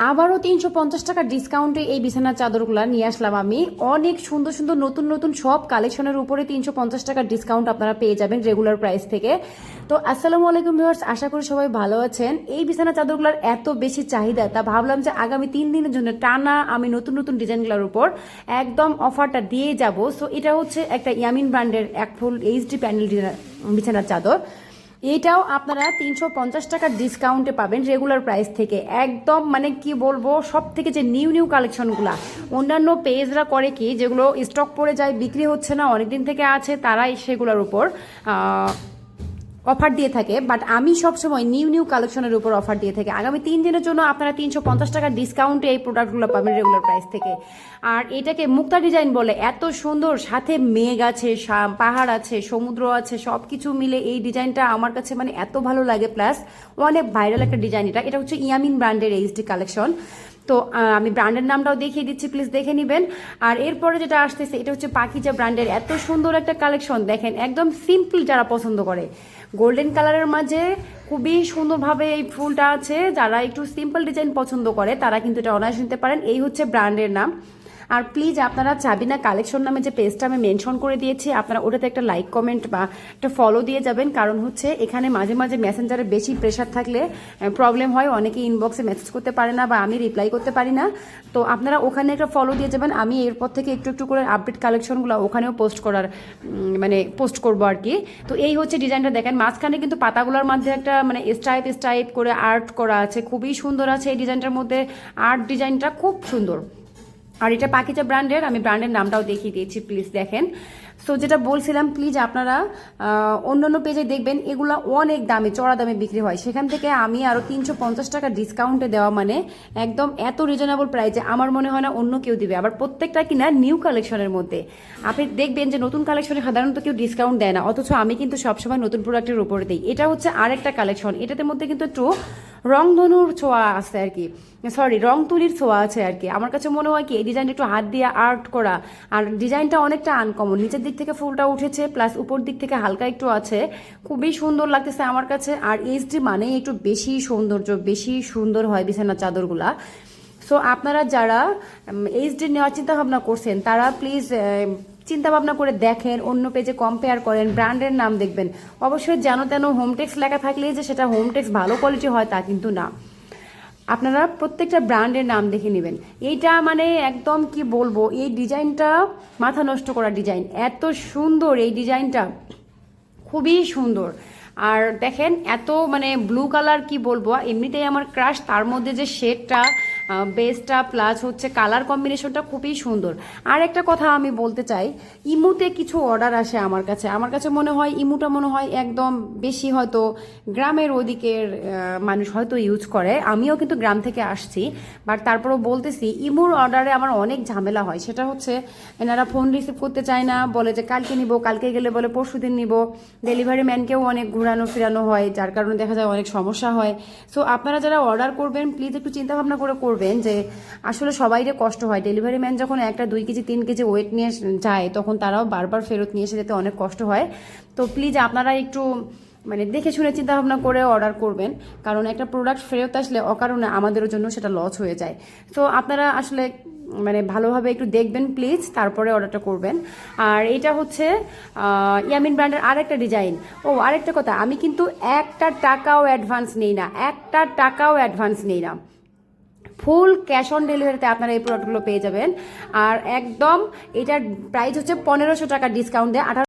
আবারও 350 টাকা ডিসকাউন্টে এই বিছানার চাদরগুলো নিয়ে আসলাম আমি। অনেক সুন্দর সুন্দর নতুন নতুন সব কালেকশনের উপরে 350 টাকার ডিসকাউন্ট আপনারা পেয়ে যাবেন রেগুলার প্রাইস থেকে। তো আসসালামু আলাইকুম ভিউয়ার্স, আশা করি সবাই ভালো আছেন। এই বিছানা চাদরগুলোর এত বেশি চাহিদা, তা ভাবলাম যে আগামী 3 দিনের জন্য টানা আমি নতুন নতুন ডিজাইনগুলোর উপর একদম অফারটা দিয়ে যাব। সো এটা হচ্ছে একটা ইয়ামিন ব্র্যান্ডের এক ফুল এইচডি প্যানেল বিছানার চাদর। এটাও আপনারা 350 টাকার ডিসকাউন্টে পাবেন রেগুলার প্রাইস থেকে। একদম মানে কি বলবো, সব থেকে যে নিউ নিউ কালেকশনগুলা অন্যান্য পেজরা করে কি, যেগুলো স্টক পড়ে যায়, বিক্রি হচ্ছে না, অনেকদিন থেকে আছে, তারাই সেগুলোর উপর অফার দিয়ে থাকে। বাট আমি সবসময় নিউ নিউ কালেকশনের উপর অফার দিয়ে থাকি। আগামী 3 দিনের জন্য আপনারা 350 টাকার ডিসকাউন্টে এই প্রোডাক্টগুলো পাবেন রেগুলার প্রাইস থেকে। আর এটাকে মুক্তা ডিজাইন বলে, এত সুন্দর, সাথে মেঘ আছে, পাহাড় আছে, সমুদ্র আছে, সব কিছু মিলে এই ডিজাইনটা আমার কাছে মানে এত ভালো লাগে। প্লাস অনেক ভাইরাল একটা ডিজাইন। এটা হচ্ছে ইয়ামিন ব্র্যান্ডের এইচডি কালেকশন। তো আমি ব্র্যান্ডের নামটাও দেখিয়ে দিচ্ছি, প্লিজ দেখে নেবেন। আর এরপরে যেটা আসতেছে, এটা হচ্ছে পাকিজা ব্র্যান্ডের এত সুন্দর একটা কালেকশন। দেখেন, একদম সিম্পল যারা পছন্দ করে, গোল্ডেন কালারের মাঝে খুবই সুন্দরভাবে এই ফুলটা আছে, যারা একটু সিম্পল ডিজাইন পছন্দ করে তারা কিন্তু এটা অনায়াসে নিতে পারেন। এই হচ্ছে ব্র্যান্ডের নাম। আর প্লিজ আপনারা চাবিনা কালেকশন নামে যে পেজটা আমি মেনশন করে দিয়েছি, আপনারা ওটাতে একটা লাইক কমেন্ট বা একটা ফলো দিয়ে যাবেন। কারণ হচ্ছে এখানে মাঝে মাঝে মেসেঞ্জারে বেশি প্রেশার থাকলে প্রবলেম হয়, অনেকে ইনবক্সে মেসেজ করতে পারে না বা আমি রিপ্লাই করতে পারি না। তো আপনারা ওখানে একটা ফলো দিয়ে যাবেন। আমি এরপর থেকে একটু একটু করে আপডেট কালেকশনগুলো ওখানেও পোস্ট করার মানে পোস্ট করবো আর কি। তো এই হচ্ছে ডিজাইনটা, দেখেন মাঝখানে কিন্তু পাতাগুলোর মধ্যে একটা মানে স্টাইপ স্টাইপ করে আর্ট করা আছে, খুবই সুন্দর আছে এই ডিজাইনটার মধ্যে। আর্ট ডিজাইনটা খুব সুন্দর। আর এটা পাকিজা ব্র্যান্ডের, আমি ব্র্যান্ডের নামটাও দেখিয়ে দিয়েছি, প্লিজ দেখেন। সো যেটা বলছিলাম, প্লিজ আপনারা অন্যান্য পেজে দেখবেন এগুলো অনেক দামে, চড়া দামে বিক্রি হয়, সেখান থেকে আমি আরও 350 টাকা ডিসকাউন্টে দেওয়া মানে একদম এত রিজনেবল প্রাইসে আমার মনে হয় না অন্য কেউ দিবে। আবার প্রত্যেকটা কিনা নিউ কালেকশনের মধ্যে। আপনি দেখবেন যে নতুন কালেকশনে সাধারণত কেউ ডিসকাউন্ট দেয় না, অথচ আমি কিন্তু সবসময় নতুন প্রোডাক্টের উপরে দিই। এটা হচ্ছে আরেকটা কালেকশন, এটাতে মধ্যে কিন্তু একটু রংধনুর ছোঁয়া আছে আর কি, সরি রং তুলির ছোঁয়া আছে আর কি। আমার কাছে মনে হয় কি এই ডিজাইনটা একটু হাত দিয়ে আর্ট করা, আর ডিজাইনটা অনেকটা আনকমন। নিচের দিক থেকে ফুলটা উঠেছে, প্লাস উপর দিক থেকে হালকা একটু আছে, খুবই সুন্দর লাগতেছে আমার কাছে। আর এইচডি মানে একটু বেশি সৌন্দর্য, বেশি সুন্দর হয় বিছানার চাদরগুলা। সো আপনারা যারা এইচডি নেওয়ার চিন্তা ভাবনা করছেন তারা প্লিজ চিন্তা ভাবনা করে দেখেন, অন্য পেজে কম্পেয়ার করেন, ব্র্যান্ডের নাম দেখবেন। অবশ্যই যেন তেন হোমটেক্স লেখা থাকলেই যে সেটা হোমটেক্স ভালো কোয়ালিটি হয় তা কিন্তু না। আপনারা প্রত্যেকটা ব্র্যান্ডের নাম দেখে নেবেন। এইটা মানে একদম কি বলবো, এই ডিজাইনটা মাথা নষ্ট করা ডিজাইন, এত সুন্দর এই ডিজাইনটা, খুবই সুন্দর। আর দেখেন এত মানে ব্লু কালার, কি বলবো, এমনিতেই আমার ক্রাশ, তার মধ্যে যে শেডটা, বেসটা, প্লাস হচ্ছে কালার কম্বিনেশনটা খুবই সুন্দর। আর একটা কথা আমি বলতে চাই, ইমুতে কিছু অর্ডার আসে আমার কাছে মনে হয় ইমুটা মনে হয় একদম বেশি হয়তো গ্রামের ওদিকের মানুষ হয়তো ইউজ করে। আমিও কিন্তু গ্রাম থেকে আসছি, বাট তারপরও বলতেছি ইমুর অর্ডারে আমার অনেক ঝামেলা হয়। সেটা হচ্ছে এনারা ফোন রিসিভ করতে চায় না, বলে যে কালকে নিব, কালকে গেলে বলে পরশুদিন নিব। ডেলিভারি ম্যানকেও অনেক ঘোরানো ফিরানো হয়, যার কারণে দেখা যায় অনেক সমস্যা হয়। সো আপনারা যারা অর্ডার করবেন প্লিজ একটু চিন্তা ভাবনা করে করবেন, যে আসলে সবাইরে কষ্ট হয়। ডেলিভারি ম্যান যখন একটা 2 কেজি 3 কেজি ওয়েট নিয়ে যায়, তখন তারাও বারবার ফেরত নিয়ে এসে যেতে অনেক কষ্ট হয়। তো প্লিজ আপনারা একটু মানে দেখে শুনে চিন্তা ভাবনা করে অর্ডার করবেন, কারণ একটা প্রোডাক্ট ফেরত আসলে অকারণে আমাদের জন্য সেটা লস হয়ে যায়। তো আপনারা আসলে মানে ভালোভাবে একটু দেখবেন প্লিজ, তারপরে অর্ডারটা করবেন। আর এটা হচ্ছে ইয়ামিন ব্র্যান্ডের আরেকটা ডিজাইন। ও আরেকটা কথা, আমি কিন্তু একটা টাকাও অ্যাডভান্স নেই না, একটা টাকাও অ্যাডভান্স নেই না, ফুল ক্যাশ অন ডেলিভারিতে আপনারা এই প্রোডাক্টগুলো পেয়ে যাবেন। আর একদম এটার প্রাইস হচ্ছে 1500 টাকা ডিসকাউন্ট দেয়,